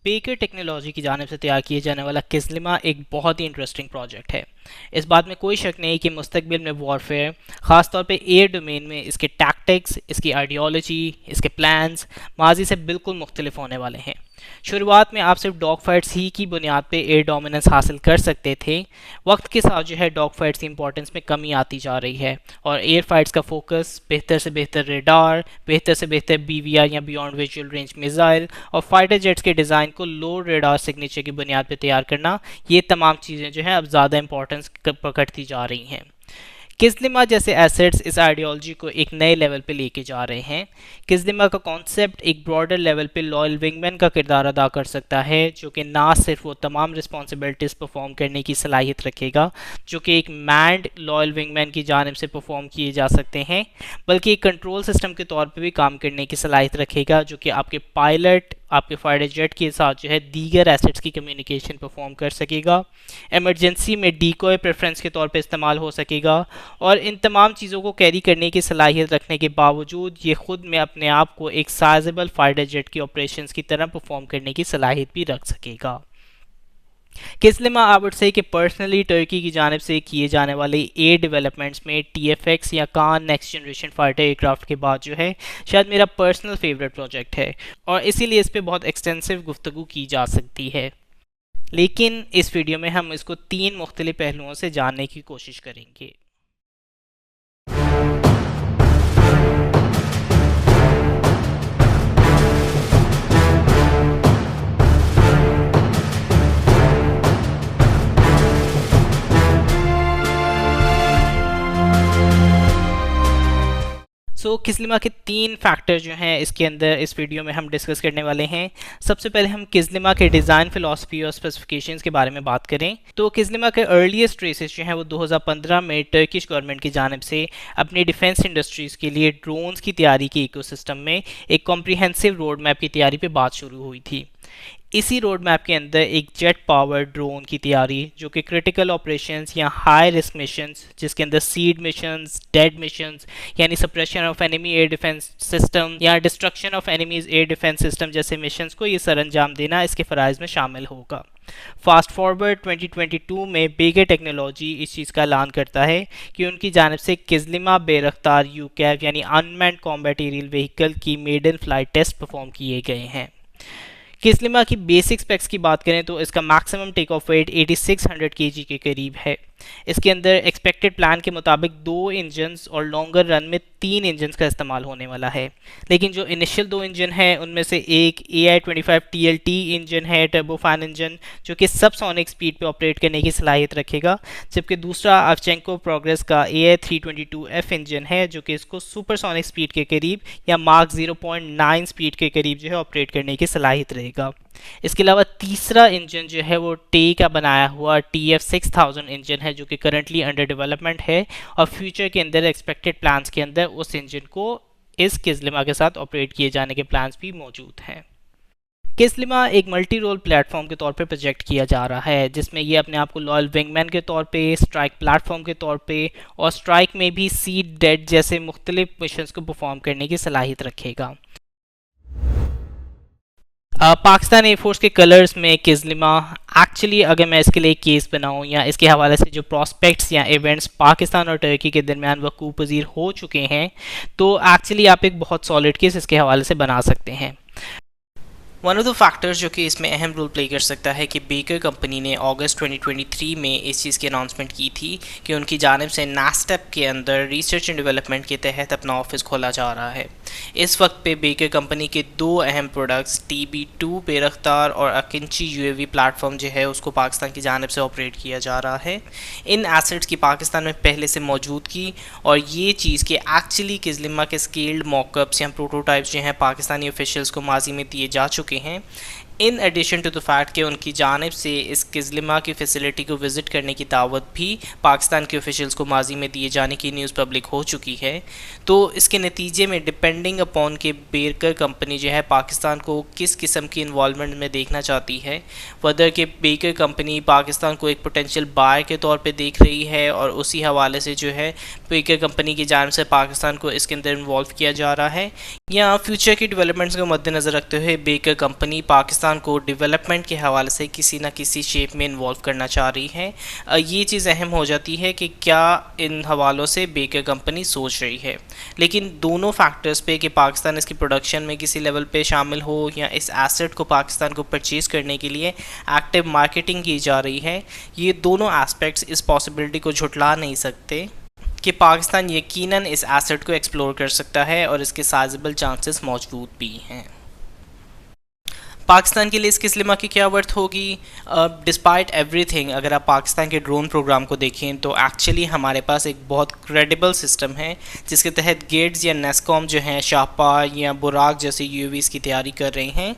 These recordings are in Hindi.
बेकर टेक्नोलॉजी की जानिब से तैयार किए जाने वाला किज़लिमा एक बहुत ही इंटरेस्टिंग प्रोजेक्ट है। इस बात में कोई शक नहीं कि मुस्तकबिल में वॉरफेयर, ख़ासतौर पे एयर डोमेन में इसके टैक्टिक्स, इसकी आइडियोलॉजी, इसके प्लान्स माजी से बिल्कुल मुख्तलिफ होने वाले हैं। शुरुआत में आप सिर्फ डॉग फाइट्स ही की बुनियाद पे एयर डोमिनेंस हासिल कर सकते थे। वक्त के साथ जो है डॉग फाइट्स की इंपॉर्टेंस में कमी आती जा रही है और एयर फाइट्स का फोकस बेहतर से बेहतर रेडार, बेहतर से बेहतर बीवीआर या बियॉन्ड विजुअल रेंज मिसाइल और फाइटर जेट्स के डिज़ाइन को लो रेडार सिग्नेचर की बुनियाद पर तैयार करना, ये तमाम चीज़ें जो है अब ज़्यादा इंपॉर्टेंस पकड़ती जा रही हैं। किज़लिमा जैसे एसेट्स इस आइडियोलॉजी को एक नए लेवल पे लेके जा रहे हैं। किज़लिमा का कॉन्सेप्ट एक ब्रॉडर लेवल पे लॉयल विंगमैन का किरदार अदा कर सकता है, जो कि ना सिर्फ वो तमाम रिस्पॉन्सिबिलिटीज़ परफॉर्म करने की सलाहियत रखेगा जो कि एक मैंड लॉयल विंगमैन की जानिब से परफॉर्म किए जा सकते हैं, बल्कि एक कंट्रोल सिस्टम के तौर पर भी काम करने की सलाहियत रखेगा, जो कि आपके पायलट, आपके फाइटर जेट के साथ जो है दीगर एसेट्स की कम्युनिकेशन परफॉर्म कर सकेगा, इमरजेंसी में डीकॉय प्रेफरेंस के तौर पे इस्तेमाल हो सकेगा और इन तमाम चीज़ों को कैरी करने की सलाहियत रखने के बावजूद ये खुद में अपने आप को एक साइजेबल फाइटर जेट की ऑपरेशंस की तरह परफॉर्म करने की सलाहियत भी रख सकेगा। किज़लिमा आई वुड से कि पर्सनली टर्की की जानिब से किए जाने वाले एयर डेवलपमेंट्स में टीएफएक्स या कान नेक्स्ट जनरेशन फाइटर एयरक्राफ्ट के बाद जो है शायद मेरा पर्सनल फेवरेट प्रोजेक्ट है और इसीलिए इस पर बहुत एक्सटेंसिव गुफ्तगू की जा सकती है। लेकिन इस वीडियो में हम इसको 3 मुख्तलिफ पहलुओं से जानने की कोशिश करेंगे। किज़लिमा के 3 फैक्टर जो हैं इसके अंदर इस वीडियो में हम डिस्कस करने वाले हैं। सबसे पहले हम किज़लिमा के डिज़ाइन फिलॉसफी और स्पेसिफिकेशंस के बारे में बात करें तो किज़लिमा के अर्लीस्ट ट्रेसेस जो हैं वो 2015 में टर्किश गवर्नमेंट की जानिब से अपनी डिफेंस इंडस्ट्रीज़ के लिए ड्रोन्स की तैयारी के इकोसिस्टम में एक कॉम्प्रिहेंसिव रोड मैप की तैयारी पर बात शुरू हुई थी। इसी रोड मैप के अंदर एक जेट पावर ड्रोन की तैयारी, जो कि क्रिटिकल ऑपरेशंस या हाई रिस्क मिशंस, जिसके अंदर सीड मिशंस, डेड मिशंस यानी suppression of enemy air defence system या destruction of enemies air defence system जैसे मिशंस को ये सरअंजाम देना इसके फ़राइज़ में शामिल होगा। फास्ट फॉरवर्ड 2022 में बेकर टेक्नोलॉजी इस चीज़ का ऐलान करता है कि उनकी जानिब से किज़लिमा बेरख्तार यूकैव यानी अनमैन्ड कॉम्बैट एरियल व्हीकल की मेडन फ्लाइट टेस्ट परफॉर्म किए गए हैं। किज़लिमा की बेसिक स्पेक्स की बात करें तो इसका maximum take off weight 8600 kg के करीब है। इसके अंदर एक्सपेक्टेड प्लान के मुताबिक 2 इंजन्स और लॉन्गर रन में 3 इंजन्स का इस्तेमाल होने वाला है, लेकिन जो इनिशियल 2 इंजन हैं उनमें से एक AI-25 TLT इंजन है, टर्बोफैन इंजन, जो कि सबसोनिक स्पीड पे ऑपरेट करने की सलाहियत रखेगा, जबकि दूसरा अवचेंको प्रोग्रेस का AI-322F इंजन है, जो कि इसको सुपरसोनिक स्पीड के करीब या मार्क 0.9 स्पीड के करीब जो है ऑपरेट करने की सलाहियत रहेगा। इसके अलावा तीसरा इंजन जो है वो टे का बनाया हुआ TF6000 इंजन है, जो कि करंटली अंडर डेवलपमेंट है और फ्यूचर के अंदर एक्सपेक्टेड प्लान्स के अंदर उस इंजन को इस किज़लिमा के साथ ऑपरेट किए जाने के प्लान्स भी मौजूद हैं। किज़लिमा एक मल्टी रोल प्लेटफॉर्म के तौर पे प्रोजेक्ट किया जा रहा है, जिसमें ये अपने आप को लॉयल विंगमैन के तौर पे, स्ट्राइक प्लेटफॉर्म के तौर पे और स्ट्राइक में भी सीड डेड जैसे मुख्तलिफ मिशंस को परफॉर्म करने की सलाहियत रखेगा। पाकिस्तान एयरफोर्स के कलर्स में किज़लिमा एक्चुअली, अगर मैं इसके लिए एक केस बनाऊँ या इसके हवाले से जो प्रॉस्पेक्ट्स या इवेंट्स पाकिस्तान और टर्की के दरमियान वक़ूफ़ पज़ीर हो चुके हैं, तो एक्चुअली आप एक बहुत सॉलिड केस इसके हवाले से बना सकते हैं। वन ऑफ द फैक्टर्स जो कि इसमें अहम रोल प्ले कर सकता है कि बेकर कंपनी ने अगस्त 2023 में इस चीज़ की अनाउंसमेंट की थी कि उनकी जानिब से नास्टेप के अंदर रिसर्च एंड डेवलपमेंट के तहत अपना ऑफिस खोला जा रहा है। इस वक्त पे बेकर कंपनी के 2 अहम प्रोडक्ट्स TB2 बेरख्तार और अकिंची UAV प्लेटफॉर्म जो है उसको पाकिस्तान की जानिब से ऑपरेट किया जा रहा है। इन एसेट्स की पाकिस्तान में पहले से मौजूदगी और ये चीज़ कि एक्चुअली किज़लिमा के स्केल्ड मॉकअप्स या प्रोटोटाइप्स जो हैं पाकिस्तानी ऑफिशियल्स को माजी में दिए जा चुके हैं, in addition to the fact कि उनकी जानिब से इस किज़लिमा की फैसिलिटी को विज़िट करने की दावत भी पाकिस्तान के ऑफिशियल्स को माजी में दिए जाने की न्यूज़ पब्लिक हो चुकी है। तो इसके नतीजे में डिपेंडिंग अपॉन के बेकर कंपनी जो है पाकिस्तान को किस किस्म की इन्वॉल्वमेंट में देखना चाहती है, वदर के बेकर कंपनी पाकिस्तान को एक पोटेंशियल बायर के तौर पे देख रही है और उसी हवाले से जो है बेकर कंपनी की जानिब से पाकिस्तान को इसके अंदर इन्वॉल्व किया जा रहा है, या फ्यूचर की डेवलपमेंट्स को मद्देनज़र रखते हुए बेकर कंपनी पाकिस्तान पाकिस्तान को डेवलपमेंट के हवाले से किसी ना किसी शेप में इन्वॉल्व करना चाह रही है। ये चीज़ अहम हो जाती है कि क्या इन हवालों से बेकर कंपनी सोच रही है। लेकिन दोनों फैक्टर्स पे कि पाकिस्तान इसकी प्रोडक्शन में किसी लेवल पे शामिल हो या इस एसेट को पाकिस्तान को परचेज़ करने के लिए एक्टिव मार्केटिंग की जा रही है, ये दोनों एस्पेक्ट्स इस पॉसिबिलिटी को झुटला नहीं सकते कि पाकिस्तान यकीनन इस एसेट को एक्सप्लोर कर सकता है और इसके साइजेबल चांसेस मौजूद भी हैं। पाकिस्तान के लिए इस किस्लिमा की क्या वर्थ होगी? डिस्पाइट एवरीथिंग, अगर आप पाकिस्तान के ड्रोन प्रोग्राम को देखें तो एक्चुअली हमारे पास एक बहुत क्रेडिबल सिस्टम है जिसके तहत गेट्स या नेस्कॉम जो हैं शाहपार या बुराक जैसे यूएवीज़ की तैयारी कर रहे हैं।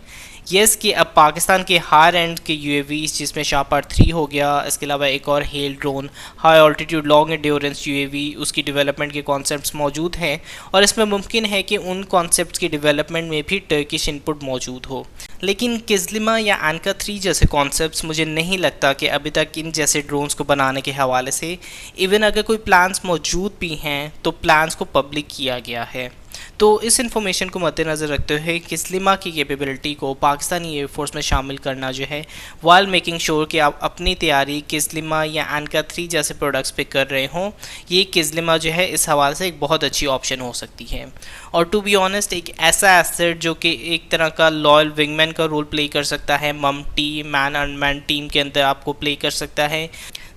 यस कि अब पाकिस्तान के हायर एंड के यूएवीज़ जिसमें शाहपार 3 हो गया, इसके अलावा एक और hello drone high altitude long endurance UAV, उसकी डेवलपमेंट के कॉन्सेप्ट्स मौजूद हैं और इसमें मुमकिन है कि उन कॉन्सेप्ट्स की डेवलपमेंट में भी टर्किश इनपुट मौजूद हो। लेकिन किज़लिमा या एनका 3 जैसे कॉन्सेप्ट्स मुझे नहीं लगता कि अभी तक इन जैसे ड्रोन्स को बनाने के हवाले से इवन अगर कोई प्लान्स मौजूद भी हैं तो प्लान्स को पब्लिक किया गया है। तो इस इंफॉर्मेशन को मद्देनज़र रखते हुए किज़लिमा की कैपेबिलिटी को पाकिस्तानी एयरफोर्स में शामिल करना जो है वाइल मेकिंग श्योर कि आप अपनी तैयारी किज़लिमा या एनका 3 जैसे प्रोडक्ट्स पे कर रहे हों, ये किज़लिमा जो है इस हवाले से एक बहुत अच्छी ऑप्शन हो सकती है। और टू बी ऑनेस्ट एक ऐसा एसेट जो कि एक तरह का लॉयल विंगमैन का रोल प्ले कर सकता है, मम टीम मैन अनमैन टीम के अंदर आपको प्ले कर सकता है,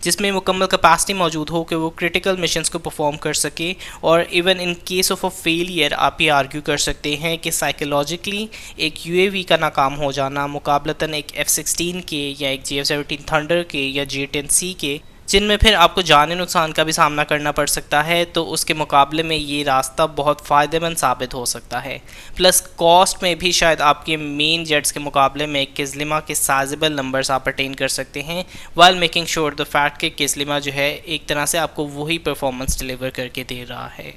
जिसमें मुकम्मल कैपेसिटी मौजूद हो कि वो क्रिटिकल मिशंस को परफॉर्म कर सके। और even in case of a failure आप ये आर्ग्यू कर सकते हैं कि साइकोलॉजिकली एक यूएवी का नाकाम हो जाना मुकाबलतन एक F-16 के या एक JF-17 थंडर के या J-10C के, जिनमें फिर आपको जानी नुकसान का भी सामना करना पड़ सकता है, तो उसके मुकाबले में ये रास्ता बहुत फ़ायदेमंद साबित हो सकता है। प्लस कॉस्ट में भी शायद आपके मेन जेट्स के मुकाबले में किज़लिमा के साइजेबल नंबर्स आप अटेन कर सकते हैं while making sure the fact कि किज़लिमा जो है एक तरह से आपको वही परफॉर्मेंस डिलीवर करके दे रहा है।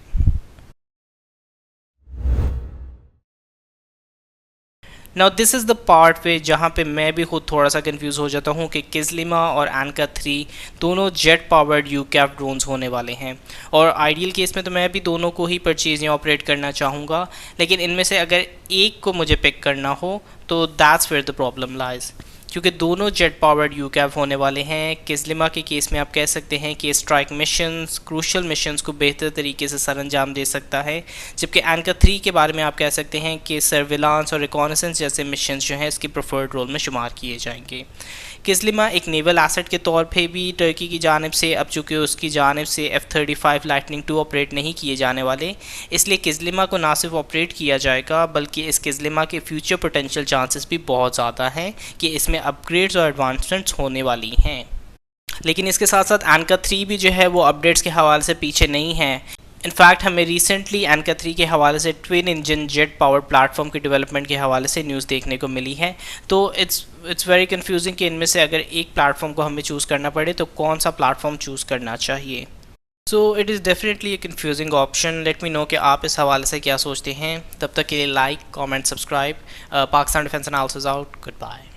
Now this is the part पे जहाँ पे मैं भी खुद थोड़ा सा कंफ्यूज हो जाता हूँ कि किज़लिमा और एनका 3 दोनों जेट पावर्ड यूकैफ ड्रोन्स होने वाले हैं और आइडियल केस में तो मैं भी दोनों को ही परचेज या ऑपरेट करना चाहूँगा, लेकिन इनमें से अगर एक को मुझे पिक करना हो तो that's where the problem lies, क्योंकि दोनों जेट पावर्ड यूकैफ होने वाले हैं। किज़लिमा के केस में आप कह सकते हैं कि स्ट्राइक मिशंस, क्रूशल मिशंस को बेहतर तरीके से सरअंजाम दे सकता है, जबकि एनका 3 के बारे में आप कह सकते हैं कि सर्विलांस और रिकॉनेसेंस जैसे मिशंस जो हैं इसकी प्रेफर्ड रोल में शुमार किए जाएंगे। किज़लिमा एक नेवल एसेट के तौर पे भी टर्की की जानिब से, अब चूँकि उसकी जानिब से F-35 लाइटनिंग 2 ऑपरेट नहीं किए जाने वाले, इसलिए किज़लिमा को ना सिर्फ ऑपरेट किया जाएगा बल्कि इस किज़लिमा के फ्यूचर पोटेंशियल चांसेस भी बहुत ज़्यादा हैं कि इसमें अपग्रेड्स और एडवांसमेंट्स होने वाली हैं। लेकिन इसके साथ साथ एनका 3 भी जो है वो अपडेट्स के हवाले से पीछे नहीं है। इनफैक्ट हमें रिसेंटली एनका 3 के हवाले से twin engine jet power platform के डेवलपमेंट के हवाले से न्यूज़ देखने को मिली है। तो इट्स वेरी कंफ्यूजिंग कि इनमें से अगर एक प्लेटफॉर्म को हमें चूज़ करना पड़े तो कौन सा प्लेटफॉर्म चूज़ करना चाहिए। So it is definitely A confusing option. Let me know कि आप इस हवाले से क्या सोचते हैं। तब तक के लिए like, comment, subscribe. Pakistan defence analysis out. Good bye.